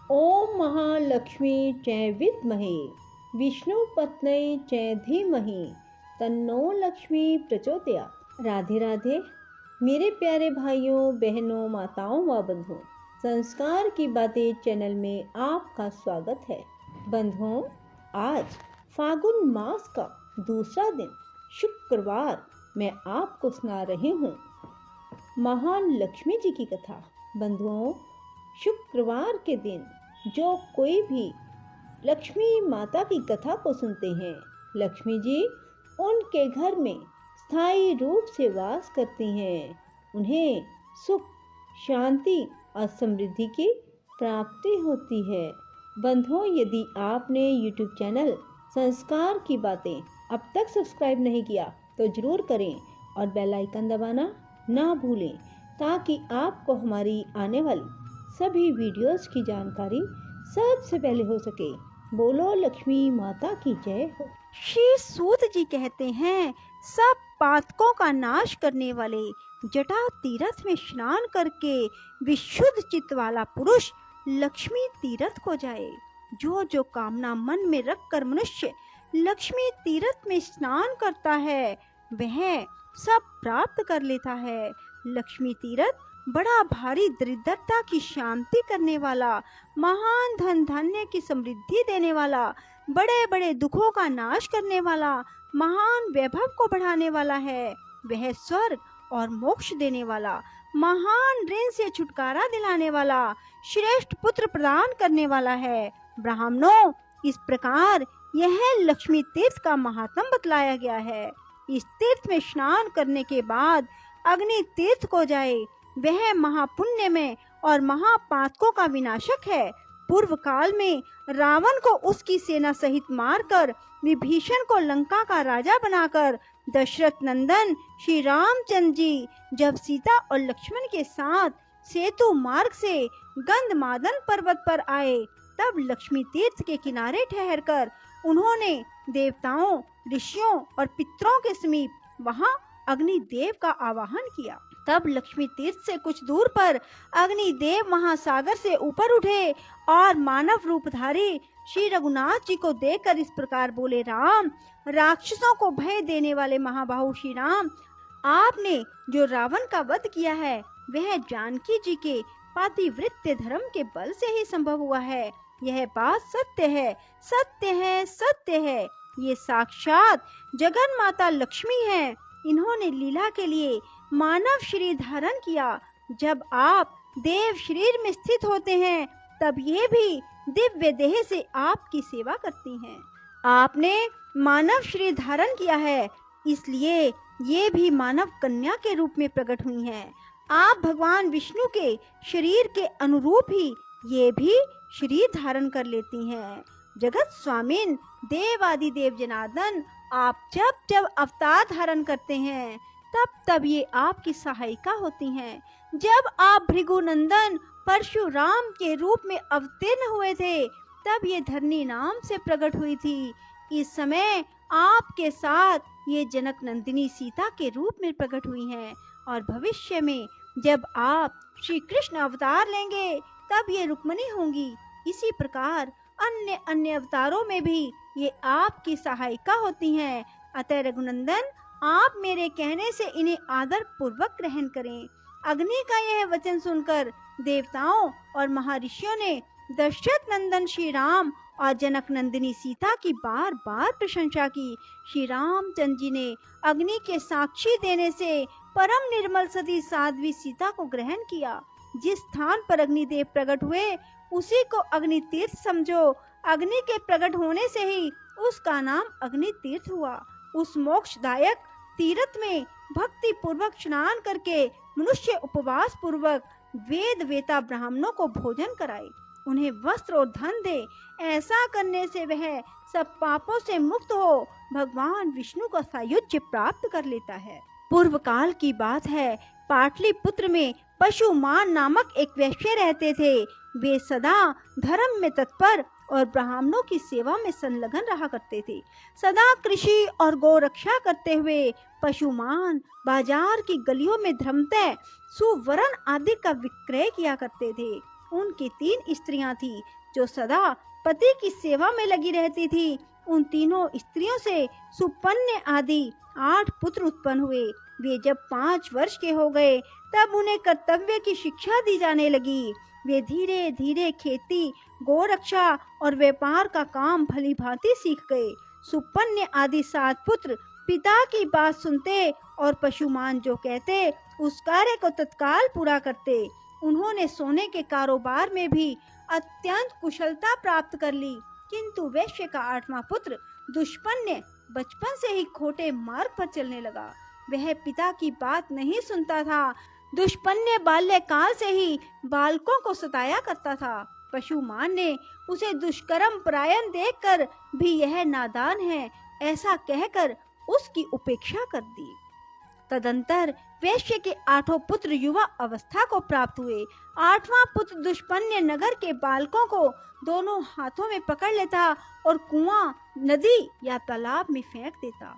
ओम महालक्ष्मी च विद्महे विष्णुपत्नी च धीमहि तन्नो लक्ष्मी प्रचोदयात्। राधे राधे मेरे प्यारे भाइयों बहनों माताओं व बंधुओं, संस्कार की बातें चैनल में आपका स्वागत है। बंधुओं, आज फागुन मास का दूसरा दिन शुक्रवार मैं आपको सुना रही हूँ महान लक्ष्मी जी की कथा। बंधुओं, शुक्रवार के दिन जो कोई भी लक्ष्मी माता की कथा को सुनते हैं, लक्ष्मी जी उनके घर में स्थायी रूप से वास करती हैं। उन्हें सुख, शांति और समृद्धि की प्राप्ति होती है। बंधुओं, यदि आपने YouTube चैनल संस्कार की बातें अब तक सब्सक्राइब नहीं किया तो जरूर करें और बेल आइकन दबाना ना भूलें, ताकि आपको हमारी आने वाली सभी वीडियोस की जानकारी सबसे पहले हो सके। बोलो लक्ष्मी माता की जय हो। श्री सूत जी कहते हैं, सब पातकों का नाश करने वाले जटा तीर्थ में स्नान करके विशुद्ध चित्त वाला पुरुष लक्ष्मी तीर्थ को जाए। जो जो कामना मन में रखकर मनुष्य लक्ष्मी तीर्थ में स्नान करता है, वह सब प्राप्त कर लेता है। लक्ष्मी तीर्थ बड़ा भारी दरिद्रता की शांति करने वाला, महान धन धान्य की समृद्धि देने वाला, बड़े बड़े दुखों का नाश करने वाला, महान वैभव को बढ़ाने वाला है। वह स्वर्ग और मोक्ष देने वाला, महान ऋण से छुटकारा दिलाने वाला, श्रेष्ठ पुत्र प्रदान करने वाला है। ब्राह्मणों, इस प्रकार यह लक्ष्मी तीर्थ का महात्म बतलाया गया है। इस तीर्थ में स्नान करने के बाद अग्नि तीर्थ को जाए, वह महापुण्य में और महापातकों का विनाशक है। पूर्व काल में रावण को उसकी सेना सहित मारकर विभीषण को लंका का राजा बनाकर दशरथ नंदन श्री रामचंद्र जी जब सीता और लक्ष्मण के साथ सेतु मार्ग से गंधमादन पर्वत पर आए, तब लक्ष्मी तीर्थ के किनारे ठहरकर उन्होंने देवताओं, ऋषियों और पितरों के समीप वहां अग्निदेव का आवाहन किया। तब लक्ष्मी तीर्थ से कुछ दूर पर अग्निदेव महासागर से ऊपर उठे और मानव रूपधारी श्री रघुनाथ जी को देखकर इस प्रकार बोले, राम, राक्षसों को भय देने वाले महाबाहु श्री राम, आपने जो रावण का वध किया है, वह जानकी जी के पातिव्रत्य धर्म के बल से ही संभव हुआ है। यह बात सत्य है, सत्य है, सत्य है। ये साक्षात जगन माता लक्ष्मी है। इन्होंने लीला के लिए मानव शरीर धारण किया। जब आप देव शरीर में स्थित होते हैं, तब ये भी दिव्य देह से आपकी सेवा करती हैं। आपने मानव शरीर धारण किया है, इसलिए ये भी मानव कन्या के रूप में प्रकट हुई हैं। आप भगवान विष्णु के शरीर के अनुरूप ही ये भी शरीर धारण कर लेती हैं। जगत स्वामिन देव देव जनार्दन, आप जब जब अवतार धारण करते हैं, तब तब ये आपकी सहायिका होती हैं। जब आप भृगुनंदन परशुराम के रूप में अवतीर्ण हुए थे, तब ये धरनी नाम से प्रकट हुई थी। इस समय आपके साथ ये जनक नंदिनी सीता के रूप में प्रकट हुई हैं, और भविष्य में जब आप श्री कृष्ण अवतार लेंगे, तब ये रुक्मिणी होंगी। इसी प्रकार अन्य अन्य अवतारों में भी ये आपकी सहायिका होती हैं। अतः रघुनंदन, आप मेरे कहने से इन्हें आदर पूर्वक ग्रहण करें। अग्नि का यह वचन सुनकर देवताओं और महर्षियों ने दशरथ नंदन श्री राम और जनक नंदिनी सीता की बार बार प्रशंसा की। श्री रामचंद्र जी ने अग्नि के साक्षी देने से परम निर्मल सती साध्वी सीता को ग्रहण किया। जिस स्थान पर अग्निदेव प्रकट हुए, उसी को अग्नि तीर्थ समझो। अग्नि के प्रकट होने से ही उसका नाम अग्नि तीर्थ हुआ। उस मोक्षदायक तीर्थ में भक्ति पूर्वक स्नान करके मनुष्य उपवास पूर्वक वेद वेता ब्राह्मणों को भोजन कराए, उन्हें वस्त्र और धन दे। ऐसा करने से वह सब पापों से मुक्त हो भगवान विष्णु का सायुज्य प्राप्त कर लेता है। पूर्व काल की बात है, पाटलिपुत्र में पशुमान नामक एक वैश्य रहते थे। वे सदा धर्म में तत्पर और ब्राह्मणों की सेवा में संलग्न रहा करते थे। सदा कृषि और गौ रक्षा करते हुए पशुमान बाजार की गलियों में धर्मतः सुवर्ण आदि का विक्रय किया करते थे। उनकी 3 स्त्रियां थी जो सदा पति की सेवा में लगी रहती थी। उन तीनों स्त्रियों से सुपन्य आदि 8 पुत्र उत्पन्न हुए। वे जब 5 वर्ष के हो गए तब उन्हें कर्तव्य की शिक्षा दी जाने लगी। वे धीरे धीरे खेती, गोरक्षा और व्यापार का काम भली भांति सीख गए। सुपन्य आदि 7 पुत्र पिता की बात सुनते और पशुमान जो कहते उस कार्य को तत्काल पूरा करते। उन्होंने सोने के कारोबार में भी अत्यंत कुशलता प्राप्त कर ली, किंतु वैश्य का 8वां पुत्र दुष्पन्य बचपन से ही खोटे मार्ग पर चलने लगा। वह पिता की बात नहीं सुनता था। दुष्पन्य बाल्यकाल से ही बालकों को सताया करता था। पशुमान ने उसे दुष्कर्म परायण देखकर भी यह नादान है ऐसा कहकर उसकी उपेक्षा कर दी। तदंतर वैश्य के 8 पुत्र युवा अवस्था को प्राप्त हुए। 8वां पुत्र दुष्पन्य नगर के बालकों को दोनों हाथों में पकड़ लेता और कुआं, नदी या तालाब में फेंक देता।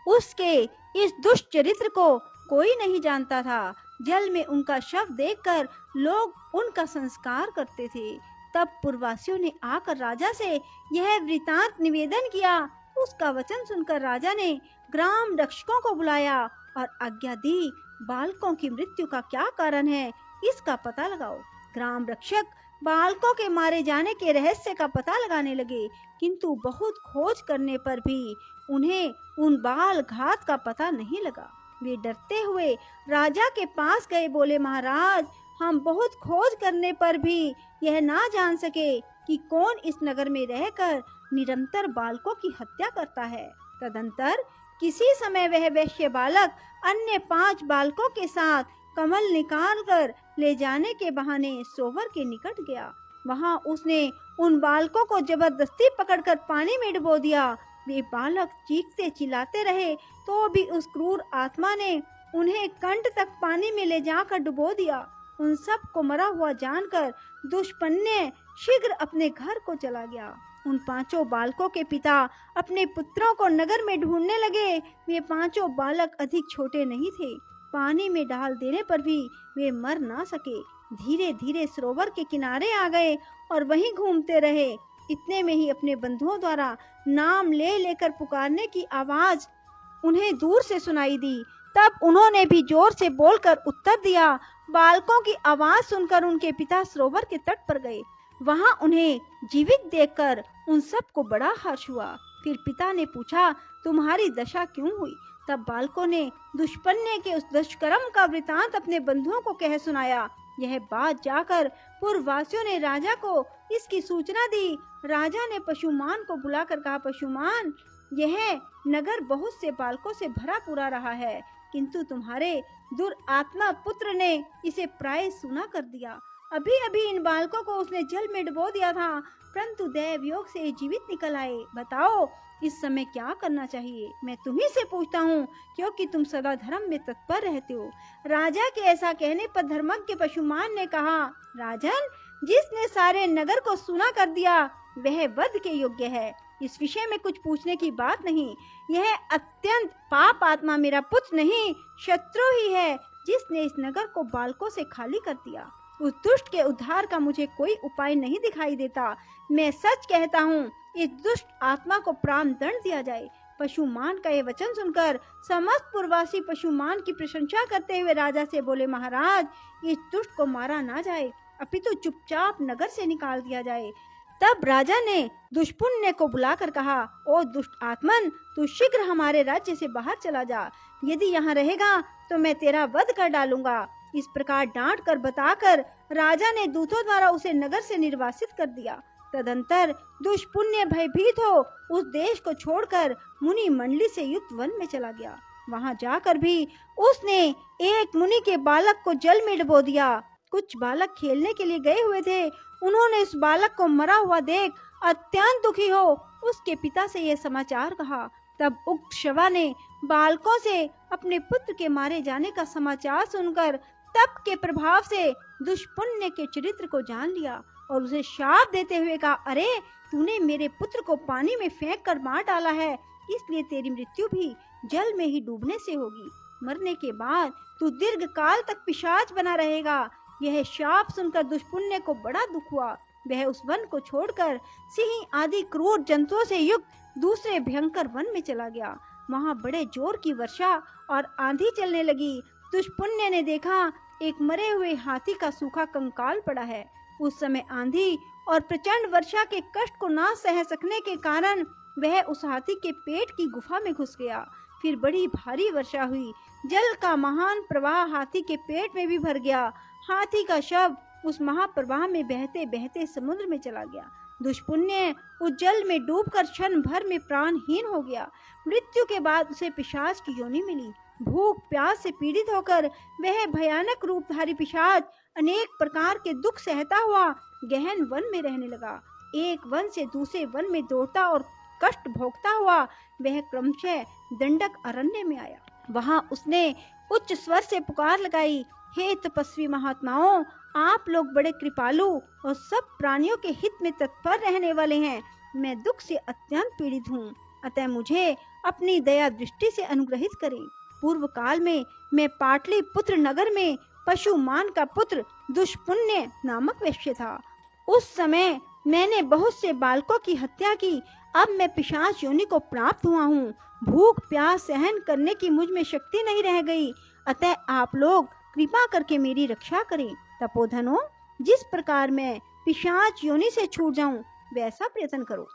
उसके इस दुष्ट चरित्र को कोई नहीं जानता था। जल में उनका शव देखकर लोग उनका संस्कार करते थे। तब पुरवासियों ने आकर राजा से यह वृतांत निवेदन किया। उसका वचन सुनकर राजा ने ग्राम रक्षकों को बुलाया और आज्ञा दी, बालकों की मृत्यु का क्या कारण है इसका पता लगाओ। ग्राम रक्षक बालकों के मारे जाने के रहस्य का पता लगाने लगे, किंतु बहुत खोज करने पर भी उन्हें उन बाल घात का पता नहीं लगा। वे डरते हुए राजा के पास गए, बोले, महाराज, हम बहुत खोज करने पर भी यह ना जान सके कि कौन इस नगर में रहकर निरंतर बालकों की हत्या करता है। तदंतर किसी समय वह वैश्य बालक अन्य 5 बालकों के साथ कमल निकालकर ले जाने के बहाने सोवर के निकट गया। वहां उसने उन बालकों को जबरदस्ती पकड़कर पानी में डुबो दिया। वे बालक चीखते चिल्लाते रहे तो भी उस क्रूर आत्मा ने उन्हें कंठ तक पानी में ले जाकर डुबो दिया। उन सब को मरा हुआ जानकर दुष्पन्य शीघ्र अपने घर को चला गया। उन 5 बालकों के पिता अपने पुत्रों को नगर में ढूंढने लगे। वे 5 बालक अधिक छोटे नहीं थे। पानी में डाल देने पर भी वे मर ना सके। धीरे धीरे सरोवर के किनारे आ गए और वहीं घूमते रहे। इतने में ही अपने बंधुओं द्वारा नाम ले लेकर पुकारने की आवाज उन्हें दूर से सुनाई दी। तब उन्होंने भी जोर से बोलकर उत्तर दिया। बालकों की आवाज सुनकर उनके पिता सरोवर के तट पर गए। वहां उन्हें जीवित देखकर उन सबको बड़ा हर्ष हुआ। फिर पिता ने पूछा, तुम्हारी दशा क्यों हुई? तब बालकों ने दुष्पन्य के उस दुष्कर्म का वृतांत अपने बंधुओं को कह सुनाया। यह बात जाकर पुरवासियों ने राजा को इसकी सूचना दी। राजा ने पशुमान को बुलाकर कहा, पशुमान, यह नगर बहुत से बालकों से भरा पूरा रहा है, किंतु तुम्हारे दुरात्मा पुत्र ने इसे प्राय सूना कर दिया। अभी अभी इन बालकों को उसने जल में डुबो दिया था, परंतु दैव योग से जीवित निकल आए। बताओ इस समय क्या करना चाहिए? मैं तुम्ही से पूछता हूँ, क्योंकि तुम सदा धर्म में तत्पर रहते हो। राजा के ऐसा कहने पर धर्मज्ञ पशुमान ने कहा, राजन, जिसने सारे नगर को सूना कर दिया वह वध के योग्य है। इस विषय में कुछ पूछने की बात नहीं। यह अत्यंत पाप आत्मा मेरा पुत्र नहीं, शत्रु ही है, जिसने इस नगर को बालकों से खाली कर दिया। उस दुष्ट के उद्धार का मुझे कोई उपाय नहीं दिखाई देता। मैं सच कहता हूँ, इस दुष्ट आत्मा को प्राण दंड दिया जाए। पशुमान का यह वचन सुनकर समस्त पुरवासी पशुमान की प्रशंसा करते हुए राजा से बोले, महाराज, इस दुष्ट को मारा ना जाए, अपितु चुपचाप नगर से निकाल दिया जाए। तब राजा ने दुष्पुण्य को बुलाकर कहा, ओ दुष्ट आत्मन, तू शीघ्र हमारे राज्य से बाहर चला जा। यदि यहाँ रहेगा तो मैं तेरा वध कर डालूंगा। इस प्रकार डांट कर बताकर राजा ने दूतों द्वारा उसे नगर से निर्वासित कर दिया। तदंतर दुष्पुण्य भयभीत हो उस देश को छोड़कर मुनि मंडली से युक्त वन में चला गया। वहां जाकर भी उसने एक मुनि के बालक को जल में डुबो दिया। कुछ बालक खेलने के लिए गए हुए थे। उन्होंने इस बालक को मरा हुआ देख अत्यंत दुखी हो उसके पिता से यह समाचार कहा। तब उक्त शवा ने बालकों से अपने पुत्र के मारे जाने का समाचार सुनकर तप के प्रभाव से दुष्पुण्य के चरित्र को जान लिया और उसे शाप देते हुए कहा, अरे, तूने मेरे पुत्र को पानी में फेंक कर मार डाला है, इसलिए तेरी मृत्यु भी जल में ही डूबने से होगी। मरने के बाद तू दीर्घ काल तक पिशाच बना रहेगा। यह शाप सुनकर दुष्पुण्य को बड़ा दुख हुआ। वह उस वन को छोड़कर सिंह आदि क्रूर जंतुओं से युक्त दूसरे भयंकर वन में चला गया। वहां बड़े जोर की वर्षा और आंधी चलने लगी। दुष्पुण्य ने देखा एक मरे हुए हाथी का सूखा कंकाल पड़ा है। उस समय आंधी और प्रचंड वर्षा के कष्ट को ना सह सकने के कारण वह उस हाथी के पेट की गुफा में घुस गया। फिर बड़ी भारी वर्षा हुई। जल का महान प्रवाह हाथी के पेट में भी भर गया। हाथी का शव उस महाप्रवाह में बहते बहते समुद्र में चला गया। दुष्पुण्य उस जल में डूबकर क्षण भर में प्राणहीन हो गया। मृत्यु के बाद उसे पिशाच की योनि मिली। भूख प्यास से पीड़ित होकर वह भयानक रूपधारी पिशाच अनेक प्रकार के दुख सहता हुआ गहन वन में रहने लगा। एक वन से दूसरे वन में दौड़ता और कष्ट भोगता हुआ वह क्रमशः दंडक अरण्य में आया। वहां उसने उच्च स्वर से पुकार लगाई, हे तपस्वी महात्माओं, आप लोग बड़े कृपालु और सब प्राणियों के हित में तत्पर रहने वाले हैं। मैं दुख से अत्यंत पीड़ित हूँ, अतः मुझे अपनी दया दृष्टि से अनुग्रहित करें। पूर्व काल में मैं पाटलिपुत्र नगर में पशुमान का पुत्र दुष्पुण्य नामक वैश्य था। उस समय मैंने बहुत से बालकों की हत्या की। अब मैं पिशाच योनि को प्राप्त हुआ हूँ। भूख प्यास सहन करने की मुझ में शक्ति नहीं रह गई, अतः आप लोग कृपा करके मेरी रक्षा करें। तपोधनों, जिस प्रकार मैं पिशाच योनि से छूट जाऊं वैसा प्रयत्न करो।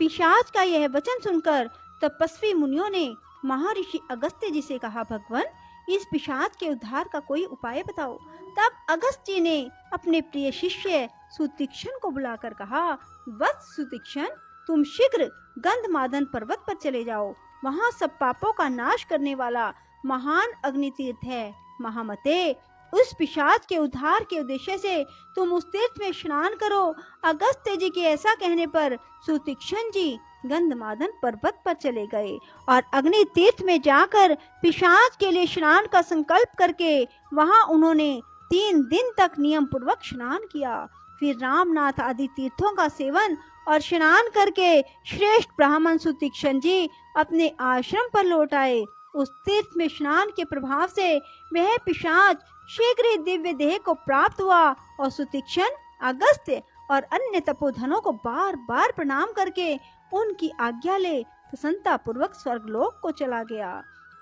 पिशाच का यह वचन सुनकर तपस्वी मुनियों ने महर्षि अगस्त्य जी से कहा, भगवान, इस पिशाच के उद्धार का कोई उपाय बताओ। तब अगस्त्य जी ने अपने प्रिय शिष्य सुतीक्ष्ण को बुलाकर कहा, वत्स सुतीक्ष्ण, तुम शीघ्र गंधमादन पर्वत पर चले जाओ। वहां सब पापों का नाश करने वाला महान अग्नि तीर्थ है। महामते, उस पिशाच के उद्धार के उद्देश्य से तुम उस तीर्थ में स्नान करो। अगस्त्य जी के ऐसा कहने पर सुतीक्ष्ण जी गंधमादन पर्वत पर चले गए और अग्नि तीर्थ में जाकर पिशाच के लिए स्नान का संकल्प करके वहां उन्होंने 3 दिन तक नियम पूर्वक स्नान किया। फिर रामनाथ आदि तीर्थों का सेवन और स्नान करके श्रेष्ठ ब्राह्मण सुतीक्ष्ण जी अपने आश्रम पर लौट आए। उस तीर्थ में स्नान के प्रभाव से वह पिशाच शीघ्र ही दिव्य देह को प्राप्त हुआ और सुतीक्ष्ण, अगस्त्य और अन्य तपोधनों को बार बार प्रणाम करके उनकी आज्ञा ले प्रसन्नता पूर्वक स्वर्गलोक को चला गया।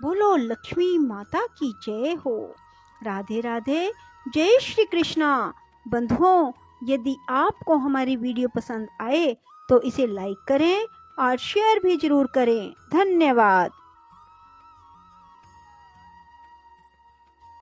बोलो लक्ष्मी माता की जय हो। राधे राधे। जय श्री कृष्णा। बंधुओं, यदि आपको हमारी वीडियो पसंद आए तो इसे लाइक करें और शेयर भी जरूर करें। धन्यवाद।